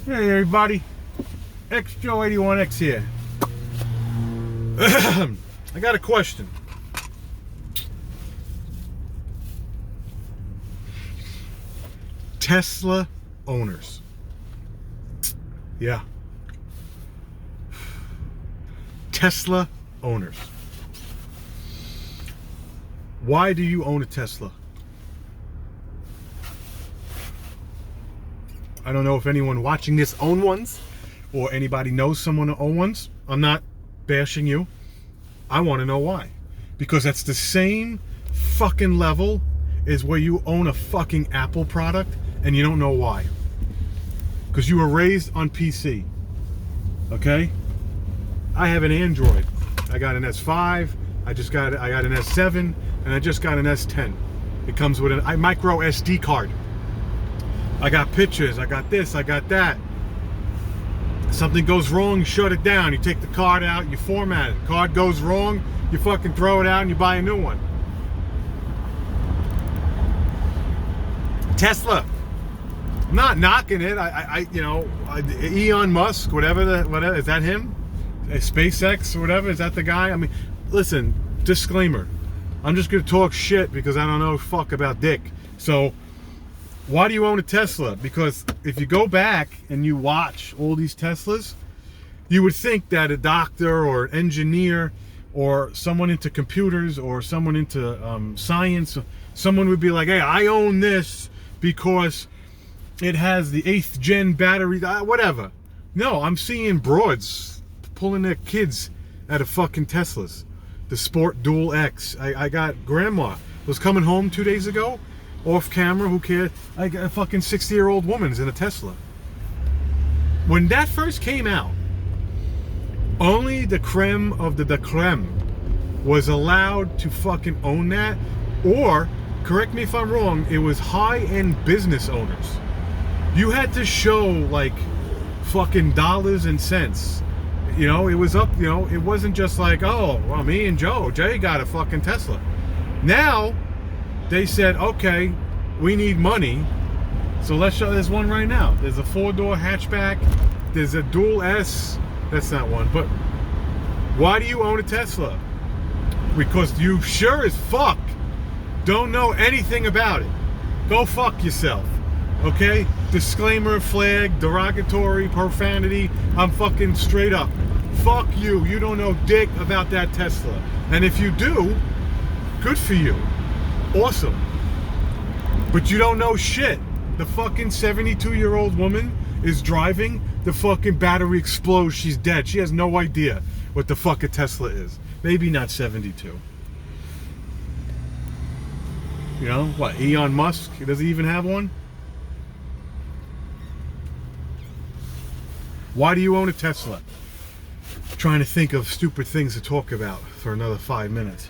Hey everybody, XJoe81X here. I got a question. Tesla owners. Yeah. Tesla owners. Why do you own a Tesla? I don't know if anyone watching this own ones or anybody knows someone who owns ones. I'm not bashing you. I want to know why. Because that's the same fucking level as where you own a fucking Apple product and you don't know why. Because you were raised on PC. Okay? I have an Android. I got an S5, I got an S7, and I just got an S10. It comes with a micro SD card. I got pictures, I got this, I got that. Something goes wrong, you shut it down. You take the card out, you format it. Card goes wrong, you fucking throw it out and you buy a new one. Tesla. I'm not knocking it. Elon Musk, whatever, is that him? SpaceX or whatever, is that the guy? I mean, listen, disclaimer. I'm just gonna talk shit because I don't know fuck about dick. So, why do you own a Tesla? Because if you go back and you watch all these Teslas, you would think that a doctor or an engineer or someone into computers or someone into science, someone would be like, hey, I own this because it has the 8th gen battery, whatever. No, I'm seeing broads pulling their kids out of fucking Teslas. The Sport Dual X. I got grandma was coming home 2 days ago, off camera, who cared? I got a fucking 60-year-old woman's in a Tesla. When that first came out, only the creme of the creme was allowed to fucking own that, or, correct me if I'm wrong, it was high-end business owners. You had to show like fucking dollars and cents. You know, it was up, you know, it wasn't just like, oh, well, me and Jay got a fucking Tesla. Now, they said, okay, we need money, so let's show. There's one right now. There's a 4-door hatchback. There's a Dual S. That's not one, but why do you own a Tesla? Because you sure as fuck don't know anything about it. Go fuck yourself, okay? Disclaimer, flag, derogatory, profanity. I'm fucking straight up. Fuck you. You don't know dick about that Tesla. And if you do, good for you. Awesome. But you don't know shit. The fucking 72-year-old woman is driving. The fucking battery explodes. She's dead. She has no idea what the fuck a Tesla is. Maybe not 72. You know, what, Elon Musk? Does he even have one? Why do you own a Tesla? Trying to think of stupid things to talk about for another 5 minutes.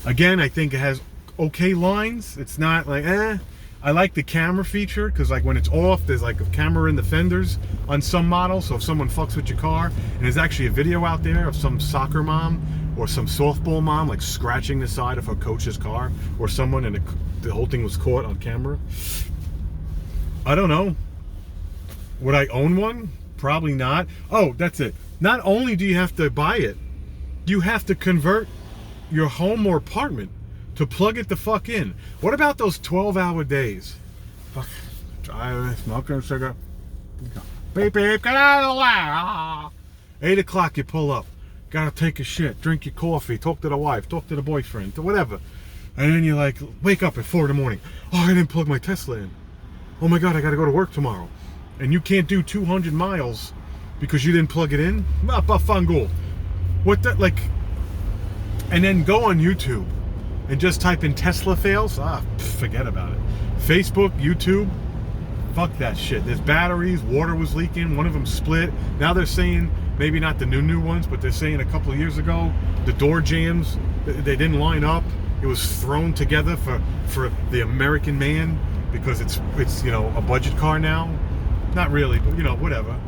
Again, I think it has okay lines. It's not like, I like the camera feature because like when it's off, there's like a camera in the fenders on some models. So if someone fucks with your car, and there's actually a video out there of some soccer mom or some softball mom like scratching the side of her coach's car, or someone, and the whole thing was caught on camera. I don't know. Would I own one? Probably not. Oh, that's it. Not only do you have to buy it, you have to convert your home or apartment to plug it the fuck in. What about those 12-hour days? Fuck. Driving, smoking a cigarette. Beep, beep, get out of the way. 8 o'clock, you pull up. Gotta take a shit, drink your coffee, talk to the wife, talk to the boyfriend, to whatever. And then you like, wake up at 4 in the morning. Oh, I didn't plug my Tesla in. Oh my God, I gotta go to work tomorrow. And you can't do 200 miles because you didn't plug it in? Mapafangul. What the, like, and then go on YouTube and just type in Tesla fails. Forget about it. Facebook, YouTube, fuck that shit. There's batteries, water was leaking, one of them split. Now they're saying, maybe not the new ones, but they're saying a couple of years ago, the door jambs, they didn't line up. It was thrown together for the American man because it's you know, a budget car now. Not really, but you know, whatever.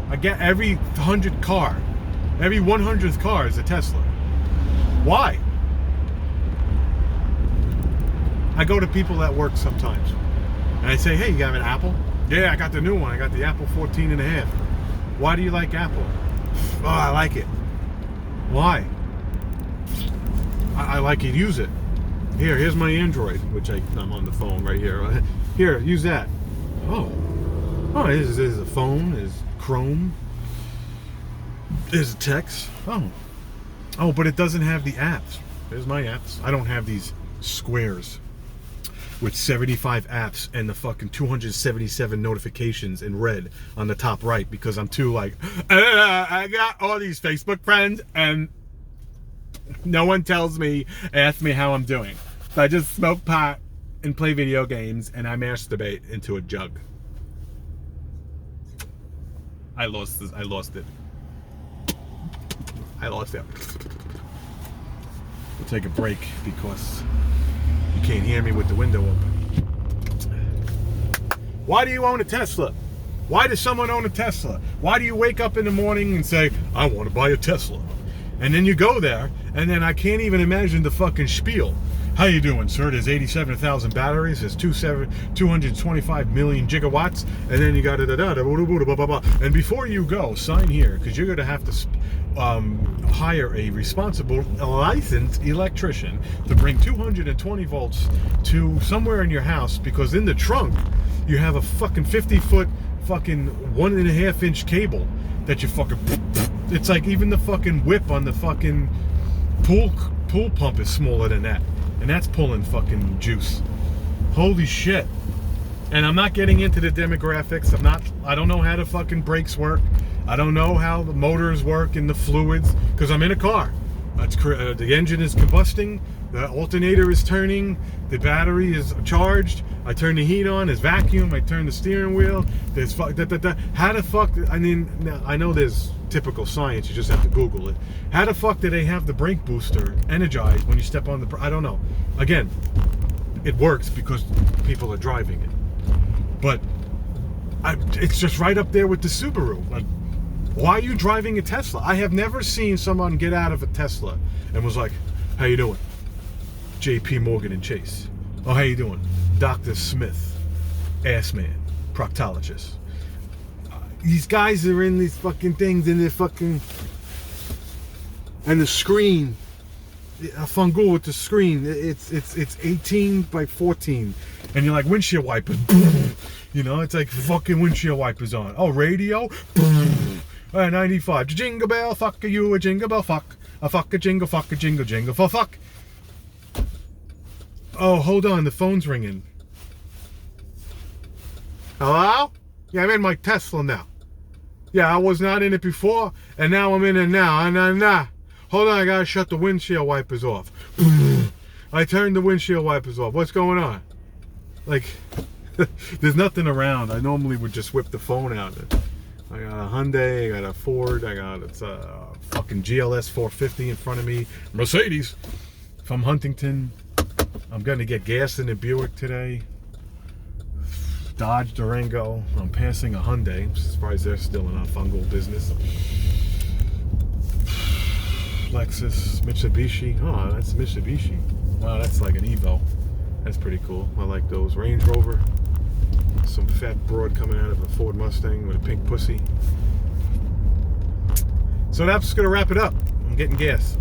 I get every 100th car, every 100th car is a Tesla. Why? I go to people at work sometimes, and I say, hey, you got an Apple? Yeah, I got the new one. I got the Apple 14 and a half. Why do you like Apple? Oh, I like it. Why? I like it. Use it. Here's my Android, which I'm on the phone right here. Here, use that. Oh, there's a phone. There's Chrome. There's a text. Oh, but it doesn't have the apps. There's my apps. I don't have these squares with 75 apps and the fucking 277 notifications in red on the top right because I'm too like, I got all these Facebook friends and no one asks me how I'm doing. So I just smoke pot and play video games and I masturbate into a jug. I lost it. We'll take a break because you can't hear me with the window open. Why do you own a Tesla? Why does someone own a Tesla? Why do you wake up in the morning and say, I want to buy a Tesla? And then you go there, and then I can't even imagine the fucking spiel. How you doing, sir? There's 87,000 batteries. There's 225 million gigawatts. And then you got and before you go, sign here, because you're going to have to hire a responsible, licensed electrician to bring 220 volts to somewhere in your house, because in the trunk, you have a fucking 50-foot fucking 1.5 inch cable that you fucking... It's like even the fucking whip on the fucking pool pump is smaller than that. And that's pulling fucking juice. Holy shit. And I'm not getting into the demographics. I don't know how the fucking brakes work. I don't know how the motors work and the fluids, because I'm in a car. The engine is combusting, the alternator is turning, the battery is charged, I turn the heat on, there's vacuum, I turn the steering wheel, there's how the fuck, I mean, I know there's typical science, you just have to Google it. How the fuck do they have the brake booster energized when you step on the, I don't know. Again, it works because people are driving it. But it's just right up there with the Subaru. Like, why are you driving a Tesla? I have never seen someone get out of a Tesla and was like, how you doing? JP Morgan and Chase. Oh, how you doing? Dr. Smith, ass man, proctologist. These guys are in these fucking things and they're fucking, and the screen, a fungal with the screen, it's 18 by 14, and you're like, windshield wipers, you know, it's like fucking windshield wipers on. Oh, radio, 95, jingle bell, fuck you, a jingle bell, fuck a jingle, jingle for fuck. Oh, hold on, the phone's ringing. Hello? Yeah, I'm in my Tesla now. Yeah, I was not in it before, and now I'm in it now. Nah. Hold on, I gotta shut the windshield wipers off. I turned the windshield wipers off. What's going on? Like, there's nothing around. I normally would just whip the phone out. I got a Hyundai, I got a Ford, I got a fucking GLS 450 in front of me. Mercedes from Huntington. I'm gonna get gas in the Buick today. Dodge Durango. I'm passing a Hyundai. I'm surprised they're still in our fungal business. Lexus, Mitsubishi. Oh, that's Mitsubishi. Wow, that's like an Evo. That's pretty cool. I like those. Range Rover. Some fat broad coming out of a Ford Mustang with a pink pussy. So that's gonna wrap it up. I'm getting gas.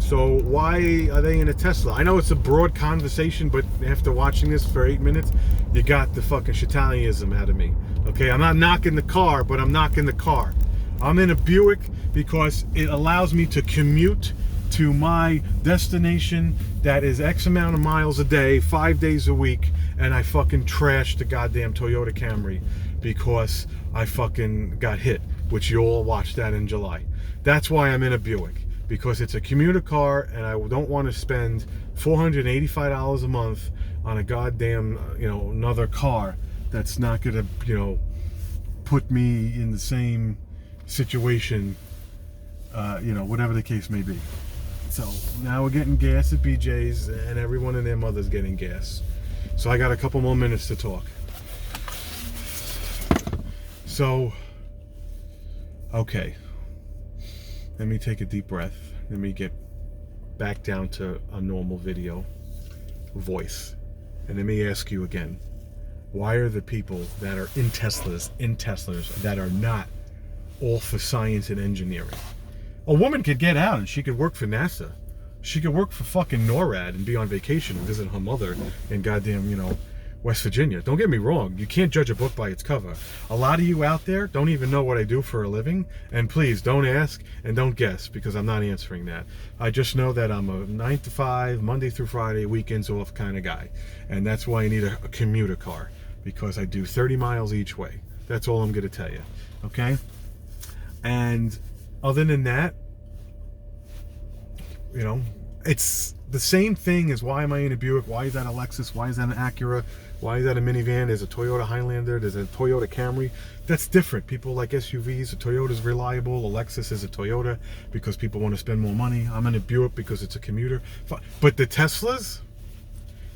So why are they in a Tesla? I know it's a broad conversation, but after watching this for 8 minutes, you got the fucking Shatalianism out of me. Okay, I'm not knocking the car, but I'm knocking the car. I'm in a Buick because it allows me to commute to my destination that is X amount of miles a day, 5 days a week, and I fucking trashed the goddamn Toyota Camry because I fucking got hit, which you all watched that in July. That's why I'm in a Buick. Because it's a commuter car and I don't want to spend $485 a month on a goddamn, another car that's not going to, put me in the same situation, whatever the case may be. So now we're getting gas at BJ's and everyone and their mother's getting gas. So I got a couple more minutes to talk. So, okay. Let me take a deep breath. Let me get back down to a normal video voice. And let me ask you again, Why are the people that are in Teslas that are not all for science and engineering? A woman could get out and she could work for NASA. She could work for fucking NORAD and be on vacation and visit her mother in goddamn, West Virginia. Don't get me wrong. You can't judge a book by its cover. A lot of you out there don't even know what I do for a living. And please don't ask and don't guess, because I'm not answering that. I just know that I'm a 9 to 5, Monday through Friday, weekends off kind of guy. And that's why I need a commuter car, because I do 30 miles each way. That's all I'm going to tell you. Okay? And other than that, it's the same thing as why am I in a Buick? Why is that a Lexus? Why is that an Acura? Why is that a minivan? There's a Toyota Highlander. There's a Toyota Camry. That's different. People like SUVs. A Toyota's reliable. A Lexus is a Toyota because people want to spend more money. I'm in a Buick because it's a commuter. But the Teslas,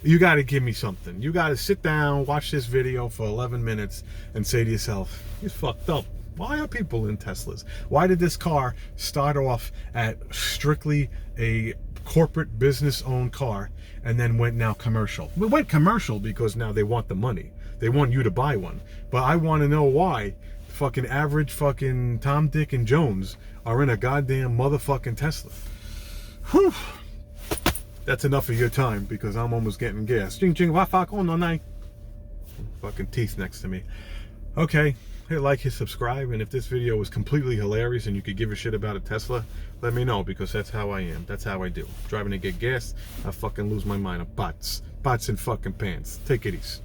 you got to give me something. You got to sit down, watch this video for 11 minutes and say to yourself, he's fucked up. Why are people in Teslas? Why did this car start off at strictly a corporate business-owned car and then went now commercial? We went commercial because now they want the money. They want you to buy one. But I want to know why fucking average fucking Tom, Dick, and Jones are in a goddamn motherfucking Tesla. Whew. That's enough of your time, because I'm almost getting gas. Ching ching, fuck on no night. Fucking teeth next to me. Okay. Hit like, hit subscribe, and if this video was completely hilarious and you could give a shit about a Tesla, let me know, because that's how I am. That's how I do. Driving to get gas, I fucking lose my mind. Bots in fucking pants. Take it easy.